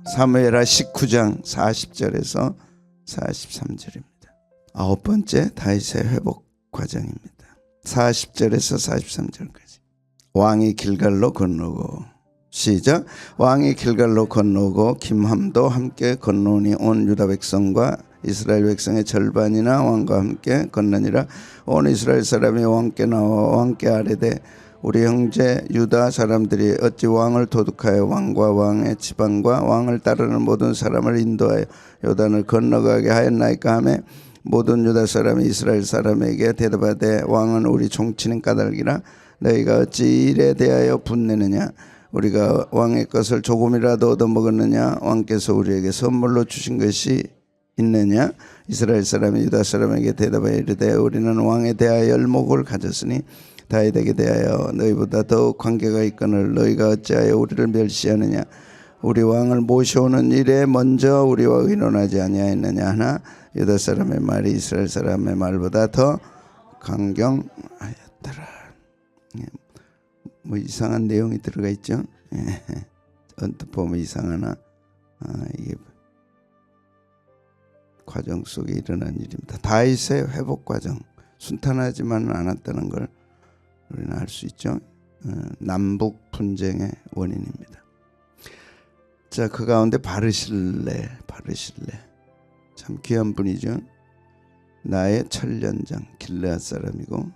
사무엘하 19장 40절에서 43절입니다. 아홉 번째 다윗의 회복 과정입니다. 40절에서 43절까지. 왕이 길갈로 건너고, 시작. 왕이 길갈로 건너고 김함도 함께 건너오니 온 유다 백성과 이스라엘 백성의 절반이나 왕과 함께 건너니라. 온 이스라엘 사람이 왕께 나와 왕께 아뢰되 우리 형제 유다 사람들이 어찌 왕을 도둑하여 왕과 왕의 지방과 왕을 따르는 모든 사람을 인도하여 요단을 건너가게 하였나이까 하며, 모든 유다 사람이 이스라엘 사람에게 대답하되 왕은 우리 종치는 까닭이라. 너희가 어찌 일에 대하여 분내느냐? 우리가 왕의 것을 조금이라도 얻어먹었느냐? 왕께서 우리에게 선물로 주신 것이 있느냐? 이스라엘 사람이 유다 사람에게 대답하여 이르되 우리는 왕에 대하여 열목을 가졌으니 다윗에게 대하여 너희보다 더욱 관계가 있거늘 너희가 어찌하여 우리를 멸시하느냐? 우리 왕을 모셔오는 일에 먼저 우리와 의논하지 아니하였느냐 하나, 유다 사람의 말이 이스라엘 사람의 말보다 더 강경하였더라. 뭐 이상한 내용이 들어가 있죠. 언뜻 보면 이상하나 이게 과정 속에 일어난 일입니다. 다윗의 회복 과정, 순탄하지만은 않았다는 걸 우리는 알 수 있죠. 남북 분쟁의 원인입니다. 자, 그 가운데 바르실레 참 귀한 분이죠. 나의 천련장, 길르앗 사람이고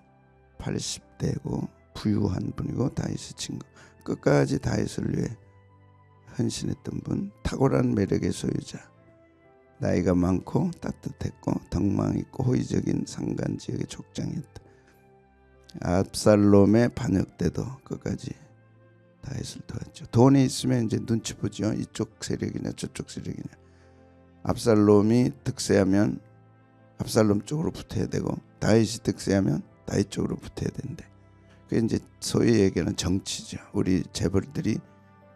80대고 부유한 분이고 다윗의 친구, 끝까지 다윗을 위해 헌신했던 분, 탁월한 매력의 소유자, 나이가 많고 따뜻했고 덕망 있고 호의적인 산간 지역의 족장이었다. 압살롬의 반역 때도 끝까지 다윗을 도왔죠. 돈이 있으면 이제 눈치 보죠. 이쪽 세력이냐 저쪽 세력이냐. 압살롬이 득세하면 압살롬 쪽으로 붙어야 되고, 다윗이 득세하면 다윗 쪽으로 붙어야 된대. 그게 이제 소위 얘기하는 정치죠. 우리 재벌들이,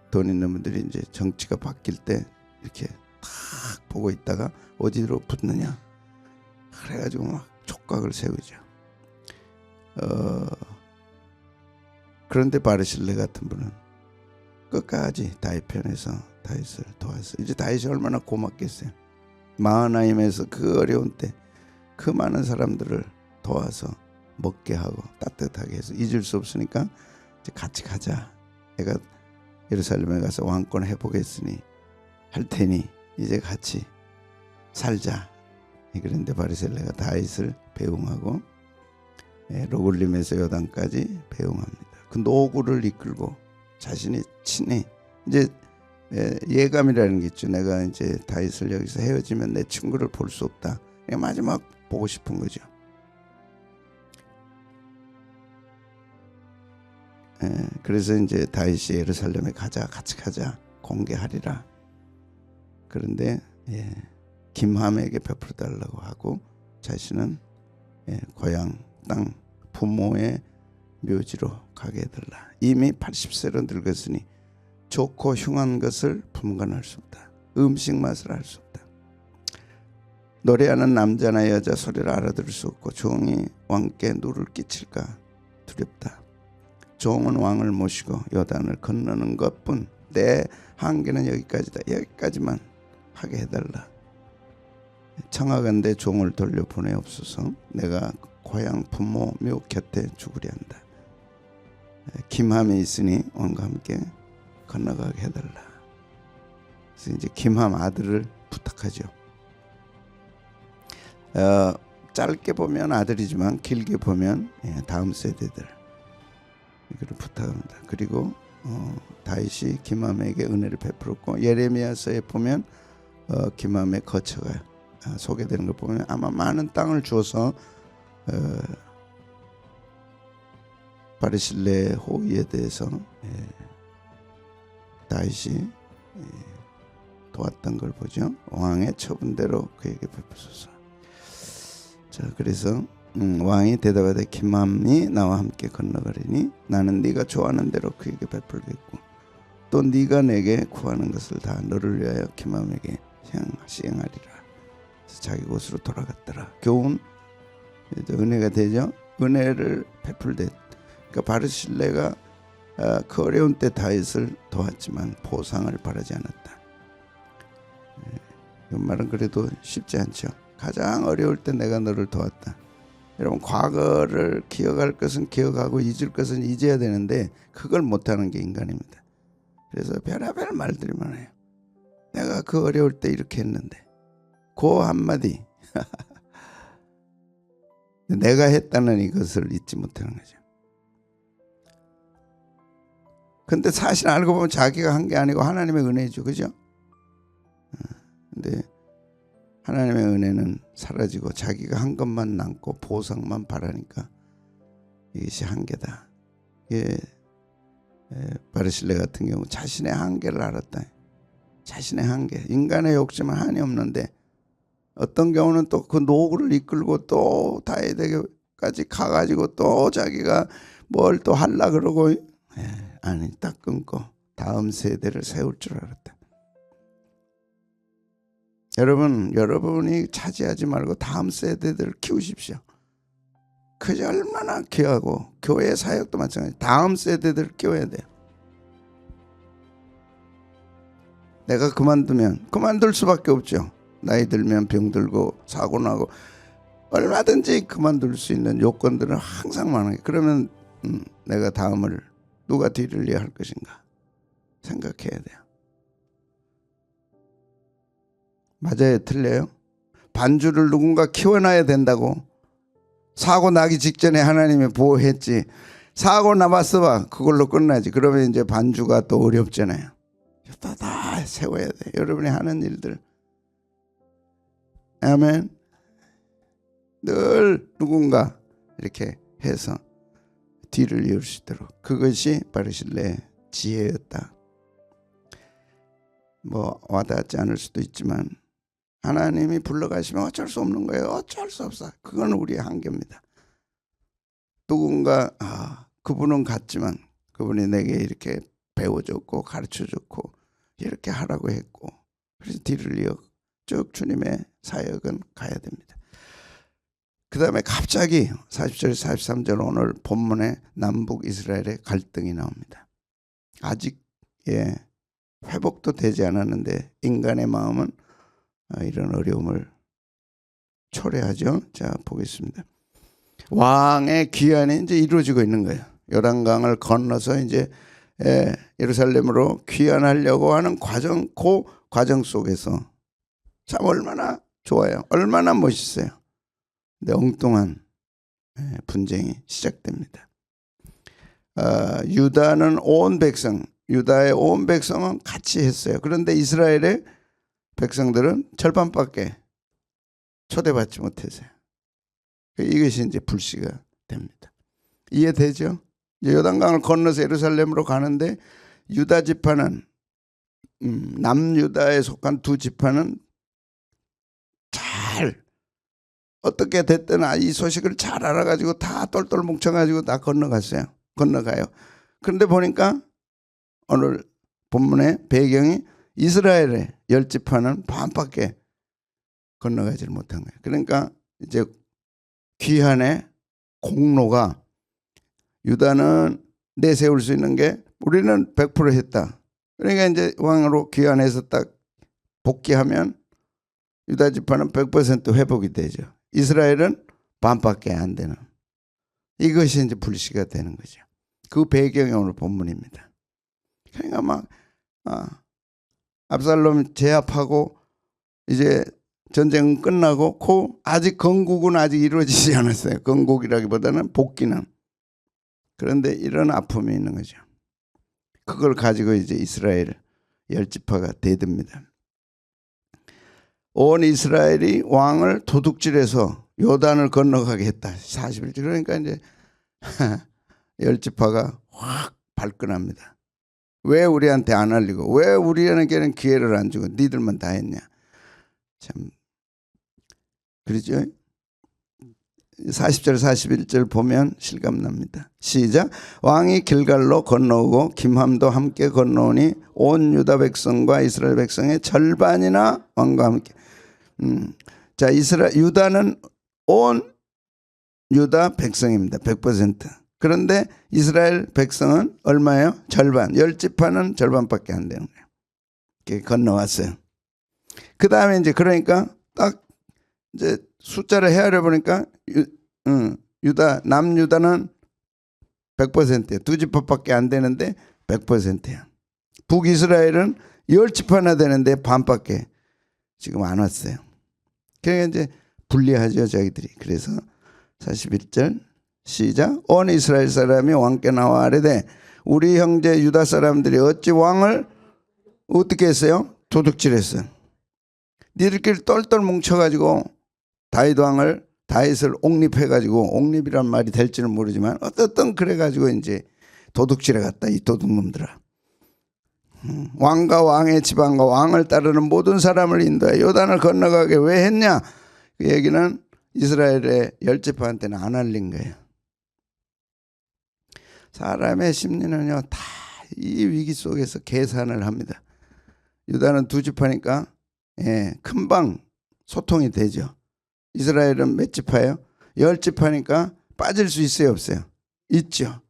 돈 있는 분들이 이제 정치가 바뀔 때 이렇게 탁 보고 있다가 어디로 붙느냐, 그래가지고 막 촉각을 세우죠. 그런데 바르실레 같은 분은 끝까지 다윗 편에서 다윗을 도왔어요. 이제 다윗이 얼마나 고맙겠어요. 마하나임에서 그 어려운 때 그 많은 사람들을 도와서 먹게 하고 따뜻하게 해서 잊을 수 없으니까 이제 같이 가자. 내가 예루살렘에 가서 왕권 회복했으니 할 테니 이제 같이 살자. 그런데 바르실레가 다윗을 배웅하고 로글림에서 요단까지 배웅합니다. 그 노구를 이끌고 자신이 친히 이제 예감이라는 게 있죠. 내가 이제 다윗을 여기서 헤어지면 내 친구를 볼 수 없다. 마지막 보고 싶은 거죠. 그래서 이제 다윗이 예루살렘에 가자, 같이 가자, 공개하리라. 그런데 김함에게 베풀어 달라고 하고 자신은 고향 땅 부모의 묘지로 가게 해달라. 이미 80세로 늙었으니 좋고 흉한 것을 분간할 수 없다. 음식 맛을 알 수 없다. 노래하는 남자나 여자 소리를 알아들을 수 없고 종이 왕께 누를 끼칠까 두렵다. 종은 왕을 모시고 요단을 건너는 것뿐. 내 한계는 여기까지다. 여기까지만 하게 해달라. 청하건대 종을 돌려보내옵소서. 내가 고향 부모 묘 곁에 죽으려 한다. 김함이 있으니 왕과 함께 건너가게 해달라. 그래서 이제 김함 아들을 부탁하죠. 짧게 보면 아들이지만 길게 보면 다음 세대들 이거를 부탁합니다. 그리고 다윗이 김함에게 은혜를 베풀었고, 예레미야서에 보면 김함의 거처가 소개되는 걸 보면 아마 많은 땅을 주어서 바르실레의 호의에 대해서 다윗이 도왔던 걸 보죠. 왕의 처분대로 그에게 베푸소서. 자, 그래서 왕이 대답하되 김함이 나와 함께 건너가리니 나는 네가 좋아하는 대로 그에게 베풀겠고 또 네가 내게 구하는 것을 다 너를 위하여 김함에게 시행하리라. 그래서 자기 곳으로 돌아갔더라. 교훈, 은혜가 되죠. 은혜를 베풀되, 그러니까 바르실레가 그 어려운 때 다윗을 도왔지만 보상을 바라지 않았다. 이 말은 그래도 쉽지 않죠. 가장 어려울 때 내가 너를 도왔다. 여러분, 과거를 기억할 것은 기억하고 잊을 것은 잊어야 되는데 그걸 못하는 게 인간입니다. 그래서 별의별 말들이 많아요. 내가 그 어려울 때 이렇게 했는데, 그 한마디 내가 했다는 이것을 잊지 못하는 거죠. 근데 사실 알고 보면 자기가 한 게 아니고 하나님의 은혜죠. 그죠? 근데 하나님의 은혜는 사라지고 자기가 한 것만 남고 보상만 바라니까 이것이 한계다. 이게 바르실레 같은 경우 자신의 한계를 알았다. 자신의 한계. 인간의 욕심은 한이 없는데 어떤 경우는 또 그 노구를 이끌고 또 다윗에게까지 가가지고 또 자기가 뭘 또 하려 그러고 아니 딱 끊고 다음 세대를 세울 줄 알았다. 여러분이 차지하지 말고 다음 세대들을 키우십시오. 그게 얼마나 귀하고 교회 사역도 마찬가지. 다음 세대들을 키워야 돼요. 내가 그만두면 그만둘 수밖에 없죠. 나이 들면 병들고 사고 나고 얼마든지 그만둘 수 있는 요건들은 항상 많아요. 그러면 내가 다음을 누가 뒤를 이어할 것인가 생각해야 돼요. 맞아요? 틀려요? 반주를 누군가 키워놔야 된다고. 사고 나기 직전에 하나님이 보호했지. 사고 나봤어 봐. 그걸로 끝나지. 그러면 이제 반주가 또 어렵잖아요. 다 세워야 돼. 여러분이 하는 일들. 아멘. 늘 누군가 이렇게 해서 뒤를 이을 수 있도록. 그것이 바르실레의 지혜였다. 뭐 와닿지 않을 수도 있지만 하나님이 불러가시면 어쩔 수 없는 거예요. 어쩔 수 없어. 그건 우리의 한계입니다. 누군가 그분은 갔지만 그분이 내게 이렇게 배워줬고 가르쳐줬고 이렇게 하라고 했고 그래서 뒤를 이어 쭉 주님의 사역은 가야 됩니다. 그 다음에 갑자기 40절 43절 오늘 본문에 남북 이스라엘의 갈등이 나옵니다. 아직 회복도 되지 않았는데 인간의 마음은 이런 어려움을 초래하죠. 자, 보겠습니다. 왕의 귀환이 이제 이루어지고 있는 거예요. 요단강을 건너서 이제 예루살렘으로 귀환하려고 하는 과정, 그 과정 속에서 참 얼마나 좋아요. 얼마나 멋있어요. 근데 엉뚱한 분쟁이 시작됩니다. 유다는 온 백성, 유다의 온 백성은 같이 했어요. 그런데 이스라엘의 백성들은 절반밖에 초대받지 못했어요. 이것이 이제 불씨가 됩니다. 이해되죠? 이제 요단강을 건너서 예루살렘으로 가는데 유다 지파는 남유다에 속한 두 지파는 잘 어떻게 됐든 이 소식을 잘 알아가지고 다 똘똘 뭉쳐가지고 다 건너가요. 그런데 보니까 오늘 본문의 배경이 이스라엘의 10지파는 반밖에 건너가지 못한 거예요. 그러니까 이제 귀환의 공로가 유다는 내세울 수 있는 게 우리는 100% 했다. 그러니까 이제 왕으로 귀환해서 딱 복귀하면 유다 지파는 100% 회복이 되죠. 이스라엘은 반밖에 안 되는. 이것이 이제 불씨가 되는 거죠. 그 배경이 오늘 본문입니다. 그러니까 막 압살롬 제압하고 이제 전쟁은 끝나고 아직 건국은 아직 이루어지지 않았어요. 건국이라기보다는 복귀는. 그런데 이런 아픔이 있는 거죠. 그걸 가지고 이제 이스라엘 10지파가 대듭니다. 온 이스라엘이 왕을 도둑질해서 요단을 건너가게 했다. 41절. 그러니까 이제 10지파가 확 발끈합니다. 왜 우리한테 안 알리고 왜 우리에게는 기회를 안 주고 니들만 다 했냐. 참 그러죠. 40절 41절 보면 실감납니다. 시작. 왕이 길갈로 건너오고 김함도 함께 건너오니 온 유다 백성과 이스라엘 백성의 절반이나 왕과 함께. 자, 유다는 온 유다 백성입니다. 100%. 그런데 이스라엘 백성은 얼마예요? 절반. 10지파는 절반밖에 안 되는 거예요. 이렇게 건너왔어요. 그 다음에 이제 그러니까 딱 이제 숫자를 헤아려 보니까 유다 남유다는 100%야. 두 지파밖에 안 되는데 100%야. 북이스라엘은 10지파나 되는데 반밖에 지금 안 왔어요. 그러니까 이제 불리하죠, 자기들이. 그래서 41절 시작. 온 이스라엘 사람이 왕께 나와 아뢰되 우리 형제 유다 사람들이 어찌 왕을 어떻게 했어요? 도둑질했어요. 니들끼리 똘똘 뭉쳐가지고 다윗을 옹립해가지고, 옹립이란 말이 될지는 모르지만 어떻든 그래가지고 이제 도둑질해 갔다, 이 도둑놈들아. 왕과 왕의 지방과 왕을 따르는 모든 사람을 인도해 요단을 건너가게 왜 했냐? 그 얘기는 이스라엘의 10지파한테는 안 알린 거예요. 사람의 심리는요, 다 이 위기 속에서 계산을 합니다. 유다는 2지파니까 금방 소통이 되죠. 이스라엘은 몇 지파예요? 10지파니까 빠질 수 있어요, 없어요? 있죠.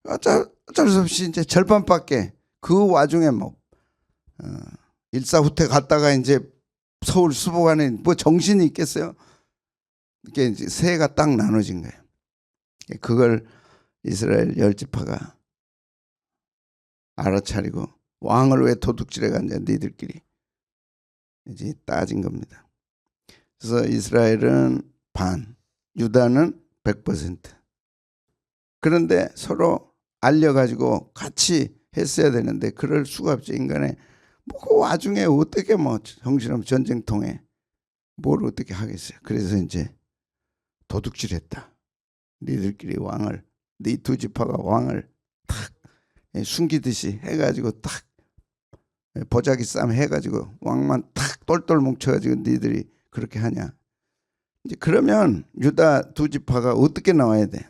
어쩔 수 없이 이제 절반밖에. 그 와중에 뭐 일사후퇴 갔다가 이제 서울 수복안에 뭐 정신이 있겠어요? 이게 이제 세가 딱 나눠진 거예요. 그걸 이스라엘 10지파가 알아차리고 왕을 왜 도둑질해 갔냐, 니들끼리 이제 따진 겁니다. 그래서 이스라엘은 반, 유다는 100%. 그런데 서로 알려가지고 같이 했어야 되는데 그럴 수가 없죠. 인간의 뭐 그 와중에 어떻게 뭐 정신없는 전쟁통에 뭘 어떻게 하겠어요. 그래서 이제 도둑질했다. 니들끼리 왕을, 네 2지파가 왕을 탁 숨기듯이 해가지고 탁 보자기 싸움 해가지고 왕만 탁 똘똘 뭉쳐가지고 니들이 그렇게 하냐. 이제 그러면 유다 2지파가 어떻게 나와야 돼?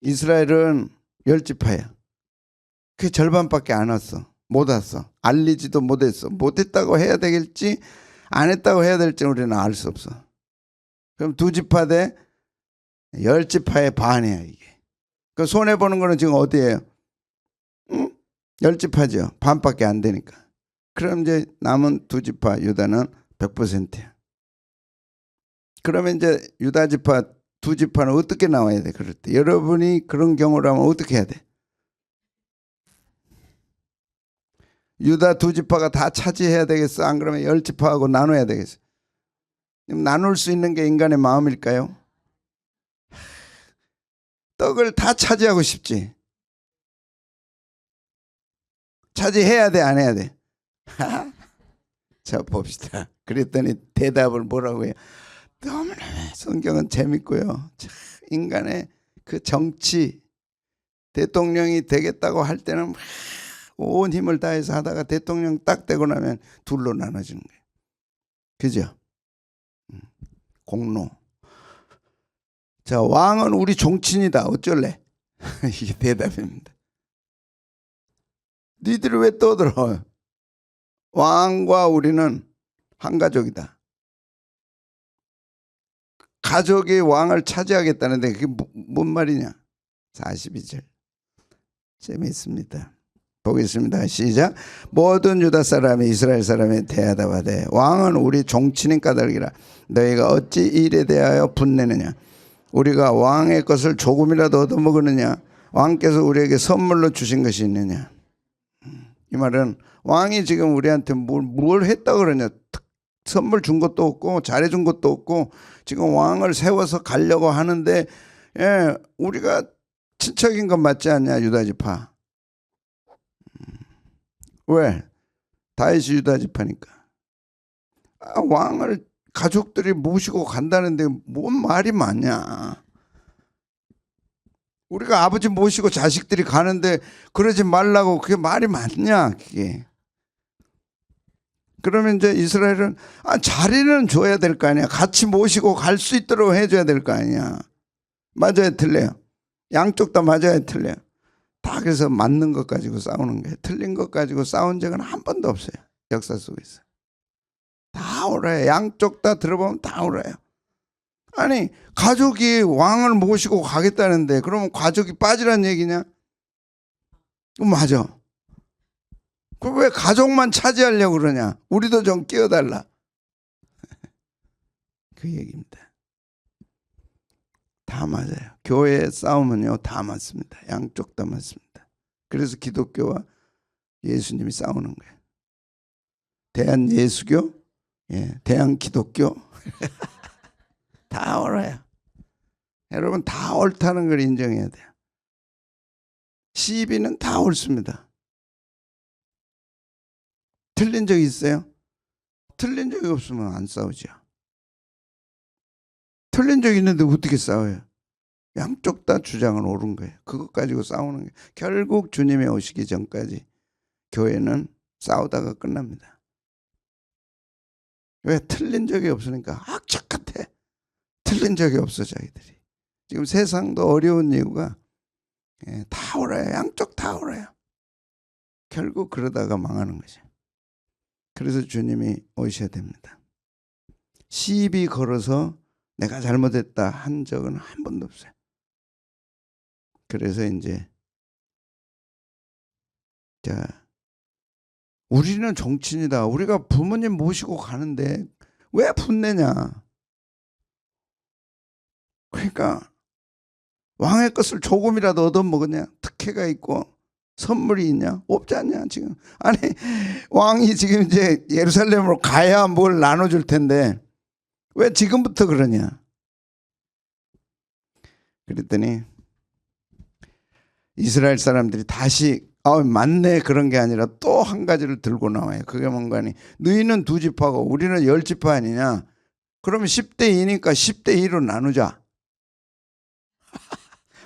이스라엘은 10지파야. 그 절반밖에 안 왔어. 못 왔어. 알리지도 못했어. 못했다고 해야 되겠지, 안 했다고 해야 될지 우리는 알 수 없어. 그럼 2지파 대 10지파의 반이야, 이게. 그 손해보는 거는 지금 어디예요? 10지파죠. 반밖에 안 되니까. 그럼 이제 남은 2지파 유다는 100%야. 그러면 이제 유다 지파 2지파는 어떻게 나와야 돼? 그럴 때 여러분이 그런 경우라면 어떻게 해야 돼? 유다 2지파가 다 차지해야 되겠어? 안 그러면 10지파하고 나눠야 되겠어? 나눌 수 있는 게 인간의 마음일까요? 떡을 다 차지하고 싶지. 차지해야 돼, 안 해야 돼? 자, 봅시다. 그랬더니 대답을 뭐라고 해요? 너무나 성경은 재밌고요. 인간의 그 정치, 대통령이 되겠다고 할 때는 온 힘을 다해서 하다가 대통령 딱 되고 나면 둘로 나눠지는 거예요. 그죠? 공로. 자, 왕은 우리 종친이다. 어쩔래? 이게 대답입니다. 니들이 왜 떠들어? 왕과 우리는 한 가족이다. 가족이 왕을 차지하겠다는데 그게 뭔 말이냐? 42절. 재미있습니다. 보겠습니다. 시작. 모든 유다 사람이 이스라엘 사람에 대하다 바되 왕은 우리 종친인 까닭이라 너희가 어찌 일에 대하여 분내느냐? 우리가 왕의 것을 조금이라도 얻어먹으느냐? 왕께서 우리에게 선물로 주신 것이 있느냐? 이 말은 왕이 지금 우리한테 뭘 했다 그러냐? 선물 준 것도 없고 잘해준 것도 없고 지금 왕을 세워서 가려고 하는데, 우리가 친척인 건 맞지 않냐? 유다 지파. 왜? 다윗이 유다 지파니까. 왕을 가족들이 모시고 간다는데 뭔 말이 많냐? 우리가 아버지 모시고 자식들이 가는데 그러지 말라고, 그게 말이 맞냐? 그게. 그러면 이제 이스라엘은 자리는 줘야 될 거 아니야. 같이 모시고 갈 수 있도록 해줘야 될 거 아니야. 맞아요, 틀려요? 양쪽 다 맞아요, 틀려요? 다 그래서 맞는 것 가지고 싸우는 거예요. 틀린 것 가지고 싸운 적은 한 번도 없어요. 역사 속에서. 다 옳아요. 양쪽 다 들어보면 다 옳아요. 아니, 가족이 왕을 모시고 가겠다는데 그러면 가족이 빠지란 얘기냐? 맞아. 그 왜 가족만 차지하려고 그러냐? 우리도 좀 끼워달라. 그 얘기입니다. 다 맞아요. 교회의 싸움은요, 다 맞습니다. 양쪽 다 맞습니다. 그래서 기독교와 예수님이 싸우는 거예요. 대한 예수교, 대한 기독교 다 옳아요. 여러분 다 옳다는 걸 인정해야 돼요. 시비는 다 옳습니다. 틀린 적이 있어요? 틀린 적이 없으면 안 싸우죠. 틀린 적이 있는데 어떻게 싸워요? 양쪽 다 주장은 옳은 거예요. 그것 가지고 싸우는 거예요. 결국 주님이 오시기 전까지 교회는 싸우다가 끝납니다. 왜? 틀린 적이 없으니까 악착 같아. 틀린 적이 없어 자기들이. 지금 세상도 어려운 이유가 다 옳아요. 양쪽 다 옳아요. 결국 그러다가 망하는 거죠. 그래서 주님이 오셔야 됩니다. 시비 걸어서 내가 잘못했다 한 적은 한 번도 없어요. 그래서 이제 자, 우리는 정치인이다. 우리가 부모님 모시고 가는데 왜 분내냐. 그러니까 왕의 것을 조금이라도 얻어먹었냐. 특혜가 있고 선물이 있냐? 없지 않냐 지금. 아니 왕이 지금 이제 예루살렘으로 가야 뭘 나눠줄 텐데 왜 지금부터 그러냐. 그랬더니 이스라엘 사람들이 다시 맞네 그런 게 아니라 또 한 가지를 들고 나와요. 그게 뭔가니 너희는 2지파고 우리는 10지파 아니냐. 그러면 10대 2니까 10대 2로 나누자.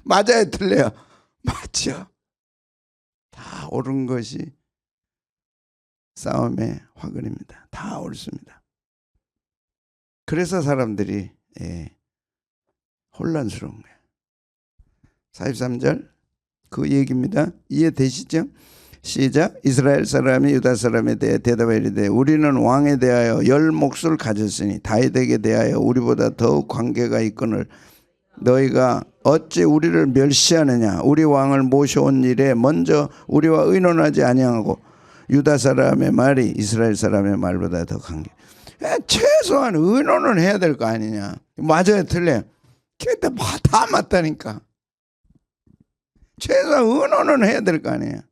맞아요 틀려요? 맞죠. 다 옳은 것이 싸움의 화근입니다. 다 옳습니다. 그래서 사람들이 혼란스러운 거예요. 43절 그 얘기입니다. 이해되시죠? 시작. 이스라엘 사람이 유다 사람에 대해 대답하여 이르되 우리는 왕에 대하여 10몫을 가졌으니 다윗에게 대하여 우리보다 더욱 관계가 있거늘 너희가 어찌 우리를 멸시하느냐. 우리 왕을 모셔온 일에 먼저 우리와 의논하지 아니하고 유다 사람의 말이 이스라엘 사람의 말보다 더 관계. 최소한 의논은 해야 될 거 아니냐. 맞아요 틀려요? 근데 다 맞다니까. 최소한 의논은 해야 될 거 아니에요.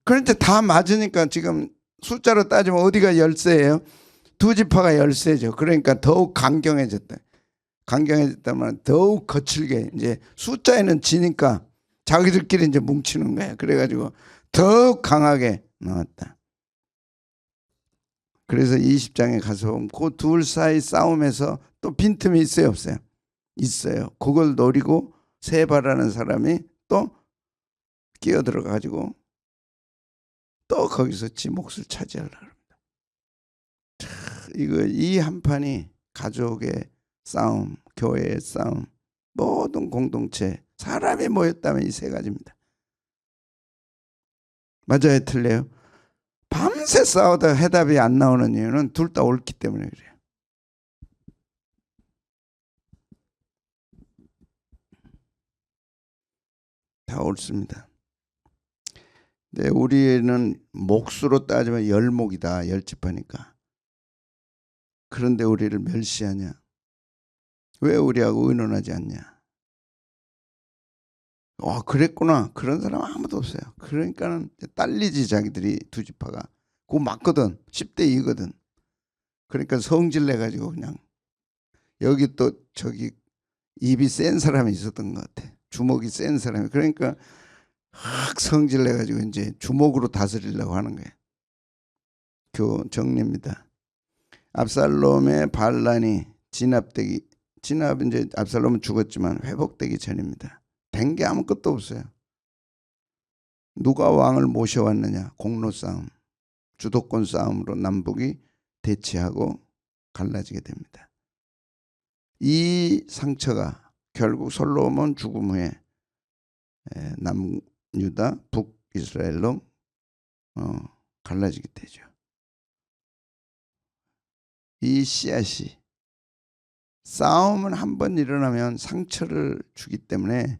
그런데 다 맞으니까 지금 숫자로 따지면 어디가 열세예요? 2지파가 열세죠. 그러니까 더욱 강경해졌다. 강경해졌다면 더욱 거칠게 이제 숫자에는 지니까 자기들끼리 이제 뭉치는 거예요. 그래가지고 더욱 강하게 나왔다. 그래서 20장에 가서 보면 그 둘 사이 싸움에서 또 빈틈이 있어요 없어요? 있어요. 그걸 노리고 세바라는 사람이 또 끼어들어 가지고 또 거기서 지 몫을 차지하려고 합니다. 이 한판이 가족의 싸움, 교회의 싸움, 모든 공동체 사람이 모였다면 이 3가지입니다. 맞아요 틀려요? 밤새 싸우다 해답이 안 나오는 이유는 둘 다 옳기 때문에 그래요. 다 옳습니다. 네, 우리는 몫으로 따지면 10몫이다. 10지파니까. 그런데 우리를 멸시하냐. 왜 우리하고 의논하지 않냐. 그랬구나. 그런 사람 아무도 없어요. 그러니까는 딸리지 자기들이 2지파가. 그거 맞거든. 10대 2거든. 그러니까 성질 내가지고 그냥 여기 또 저기 입이 센 사람이 있었던 것 같아. 주먹이 센 사람이. 그러니까 확 성질 내가지고 이제 주먹으로 다스리려고 하는 거예요. 정리입니다. 압살롬의 반란이 진압 이제 압살롬은 죽었지만 회복되기 전입니다. 된 게 아무것도 없어요. 누가 왕을 모셔왔느냐. 공로 싸움, 주도권 싸움으로 남북이 대치하고 갈라지게 됩니다. 이 상처가 결국 솔로몬 죽음 후에 남유다, 북이스라엘로 갈라지게 되죠. 이 씨앗이 싸움은 한 번 일어나면 상처를 주기 때문에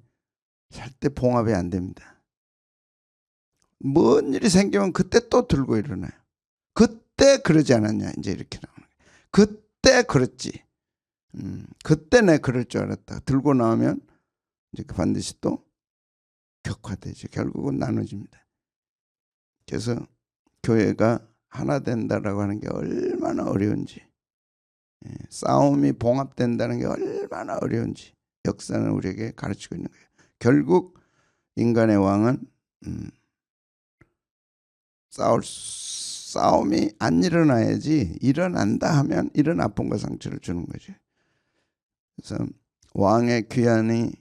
절대 봉합이 안 됩니다. 뭔 일이 생기면 그때 또 들고 일어나요. 그때 그러지 않았냐 이제 이렇게 나오는 거예요. 그때 그랬지. 그때 내 그럴 줄 알았다. 들고 나오면 이제 반드시 또 격화되죠. 결국은 나눠집니다. 그래서 교회가 하나 된다라고 하는 게 얼마나 어려운지, 싸움이 봉합된다는 게 얼마나 어려운지 역사는 우리에게 가르치고 있는 거예요. 결국 인간의 왕은 싸움이 안 일어나야지, 일어난다 하면 이런 아픔과 상처를 주는 거죠. 그래서 왕의 귀환이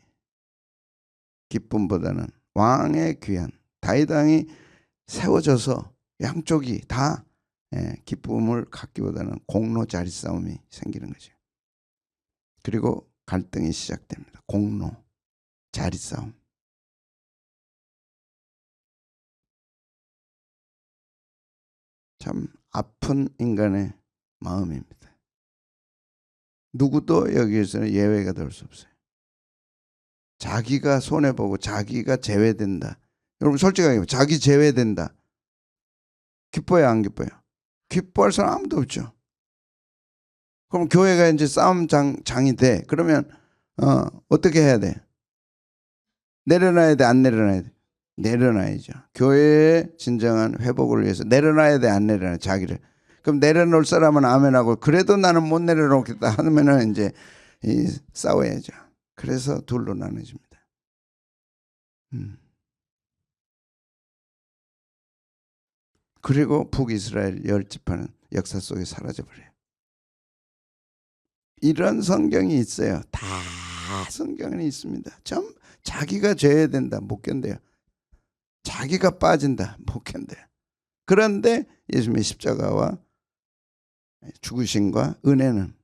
기쁨보다는 왕의 귀환, 다윗 왕이 세워져서 양쪽이 다 기쁨을 갖기보다는 공로 자리 싸움이 생기는 거죠. 그리고 갈등이 시작됩니다. 공로 자리 싸움. 참 아픈 인간의 마음입니다. 누구도 여기에서는 예외가 될 수 없어요. 자기가 손해보고 자기가 제외된다. 여러분 솔직하게 자기 제외된다. 기뻐요 안 기뻐요? 기뻐할 사람 아무도 없죠. 그럼 교회가 이제 싸움장이 돼. 그러면 어떻게 해야 돼? 내려놔야 돼 안 내려놔야 돼? 내려놔야죠. 교회의 진정한 회복을 위해서 내려놔야 돼 안 내려놔야 돼? 자기를. 그럼 내려놓을 사람은 아멘하고 그래도 나는 못 내려놓겠다 하면은 이제 싸워야죠. 그래서 둘로 나눠집니다. 그리고 북이스라엘 10지파는 역사 속에 사라져버려요. 이런 성경이 있어요. 다 성경에 있습니다. 참 자기가 제외된다 못 견뎌요. 자기가 빠진다 못 견뎌요. 그런데 예수님의 십자가와 죽으심과 은혜는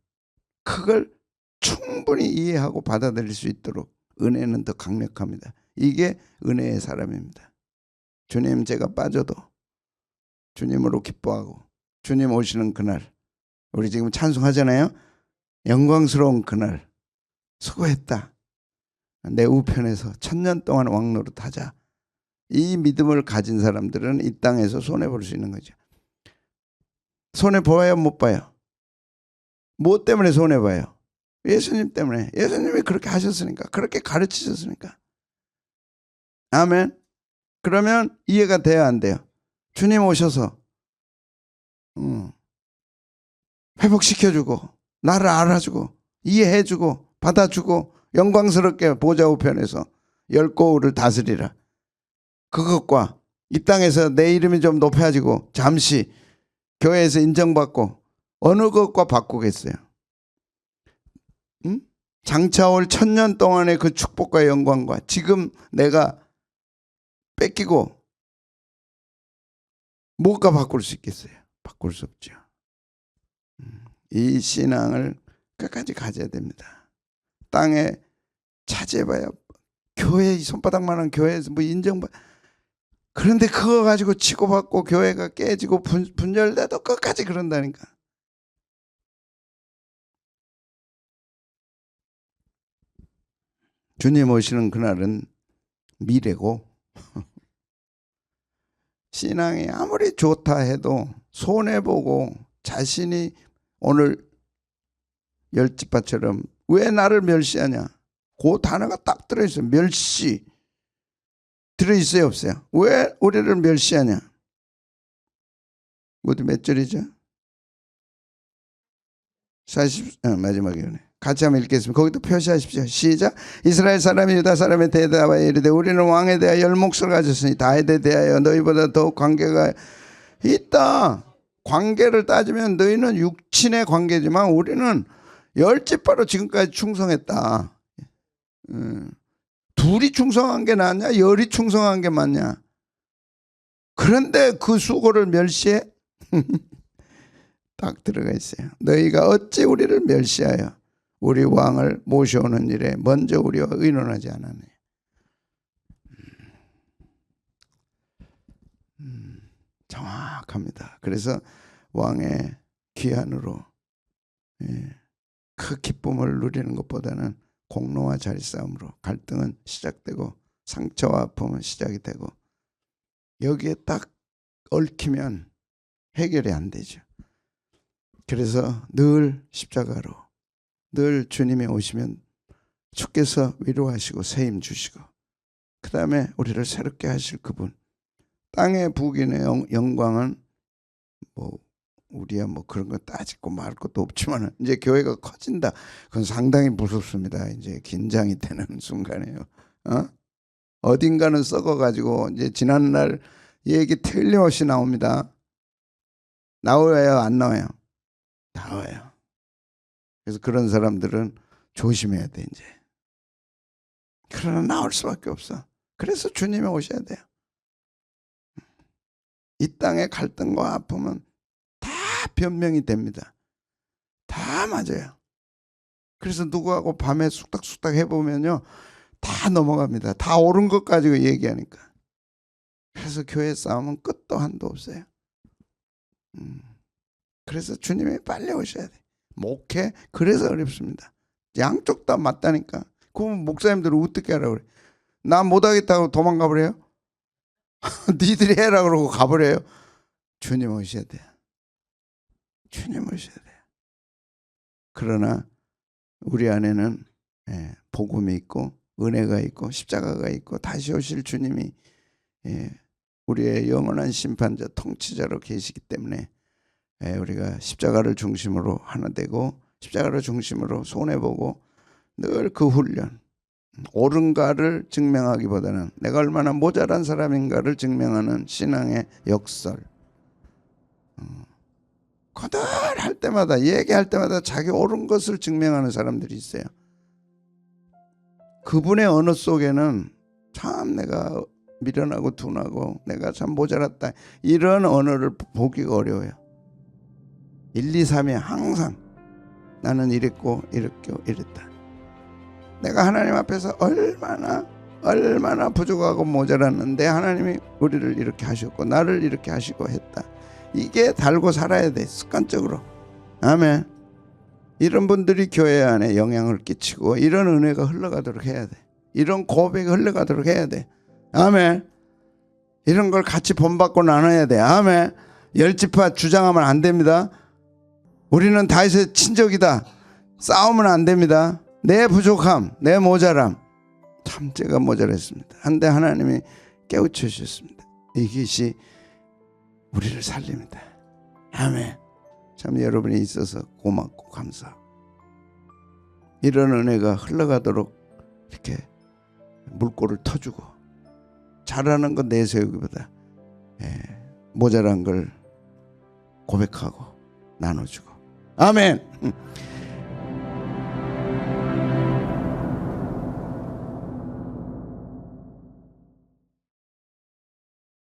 그걸 충분히 이해하고 받아들일 수 있도록 은혜는 더 강력합니다. 이게 은혜의 사람입니다. 주님 제가 빠져도 주님으로 기뻐하고 주님 오시는 그날, 우리 지금 찬송하잖아요. 영광스러운 그날 수고했다. 내 우편에서 1000년 동안 왕노릇하자. 이 믿음을 가진 사람들은 이 땅에서 손해볼 수 있는 거죠. 손해봐요 못 봐요? 뭐 때문에 손해봐요? 예수님 때문에. 예수님이 그렇게 하셨으니까, 그렇게 가르치셨으니까. 아멘. 그러면 이해가 돼야 안 돼요? 주님 오셔서 회복시켜주고 나를 알아주고 이해해주고 받아주고 영광스럽게 보좌 우편에서 10고을을 다스리라. 그것과 이 땅에서 내 이름이 좀 높아지고 잠시 교회에서 인정받고 어느 것과 바꾸겠어요? 장차 올 1000년 동안의 그 축복과 영광과 지금 내가 뺏기고 뭐가 바꿀 수 있겠어요? 바꿀 수 없죠. 이 신앙을 끝까지 가져야 됩니다. 땅에 차지해봐야 교회 손바닥만한 교회에서 뭐 인정받. 그런데 그거 가지고 치고받고 교회가 깨지고 분열돼도 끝까지 그런다니까. 주님 오시는 그날은 미래고 신앙이 아무리 좋다 해도 손해보고 자신이 오늘 10지파처럼 왜 나를 멸시하냐. 그 단어가 딱 들어있어요. 멸시. 들어있어요 없어요? 왜 우리를 멸시하냐. 모두 몇 절이죠? 마지막이네. 같이 한번 읽겠습니다. 거기도 표시하십시오. 시작. 이스라엘 사람이 유다 사람에 대답하여 이르되 우리는 왕에 대하여 열목소를 가졌으니 다윗에 대하여 너희보다 더욱 관계가 있다. 관계를 따지면 너희는 육친의 관계지만 우리는 10지파로 지금까지 충성했다. 둘이 충성한 게 낫냐 10이 충성한 게 맞냐. 그런데 그 수고를 멸시해? 딱 들어가 있어요. 너희가 어찌 우리를 멸시하여 우리 왕을 모셔오는 일에 먼저 우리와 의논하지 않았네. 정확합니다. 그래서 왕의 귀환으로 그 기쁨을 누리는 것보다는 공로와 자리싸움으로 갈등은 시작되고 상처와 아픔은 시작이 되고 여기에 딱 얽히면 해결이 안 되죠. 그래서 늘 십자가로, 늘 주님이 오시면 주께서 위로하시고 세임 주시고, 그 다음에 우리를 새롭게 하실 그분, 땅의 부귀의 영광은 뭐 우리야 뭐 그런 거 따지고 말 것도 없지만 이제 교회가 커진다. 그건 상당히 무섭습니다. 이제 긴장이 되는 순간이에요. 어딘가는 썩어가지고 이제 지난날 얘기 틀림없이 나옵니다. 나와요, 안 나와요? 나와요. 그래서 그런 사람들은 조심해야 돼 이제. 그러나 나올 수밖에 없어. 그래서 주님이 오셔야 돼요. 이 땅의 갈등과 아픔은 다 변명이 됩니다. 다 맞아요. 그래서 누구하고 밤에 쑥닥쑥닥 해보면요, 다 넘어갑니다. 다 옳은 것 가지고 얘기하니까. 그래서 교회 싸움은 끝도 한도 없어요. 그래서 주님이 빨리 오셔야 돼. 목회 그래서 어렵습니다. 양쪽 다 맞다니까. 그럼 목사님들은 어떻게 하라고 그래? 나 못하겠다고 도망가 버려요? 니들이 해라 그러고 가버려요? 주님 오셔야 돼요. 주님 오셔야 돼요. 그러나 우리 안에는 복음이 있고 은혜가 있고 십자가가 있고 다시 오실 주님이 우리의 영원한 심판자 통치자로 계시기 때문에 우리가 십자가를 중심으로 하나 되고 십자가를 중심으로 손해보고 늘 그 훈련, 옳은가를 증명하기보다는 내가 얼마나 모자란 사람인가를 증명하는 신앙의 역설. 거들할 때마다 얘기할 때마다 자기 옳은 것을 증명하는 사람들이 있어요. 그분의 언어 속에는 참 내가 미련하고 둔하고 내가 참 모자랐다 이런 언어를 보기가 어려워요. 1, 2, 3이 항상 나는 이랬고 이랬고 이랬다. 내가 하나님 앞에서 얼마나 부족하고 모자랐는데 하나님이 우리를 이렇게 하셨고 나를 이렇게 하시고 했다. 이게 달고 살아야 돼, 습관적으로. 아멘. 이런 분들이 교회 안에 영향을 끼치고 이런 은혜가 흘러가도록 해야 돼. 이런 고백이 흘러가도록 해야 돼. 아멘. 이런 걸 같이 본받고 나눠야 돼. 아멘. 열지파 주장하면 안 됩니다. 우리는 다윗의 친족이다. 싸우면 안 됩니다. 내 부족함, 내 모자람, 참 제가 모자랐습니다. 한데 하나님이 깨우쳐 주셨습니다. 이것이 우리를 살립니다. 아멘. 참 여러분이 있어서 고맙고 감사하고 이런 은혜가 흘러가도록 이렇게 물꼬를 터주고 잘하는 건 내세우기보다 모자란 걸 고백하고 나눠주고. 아멘.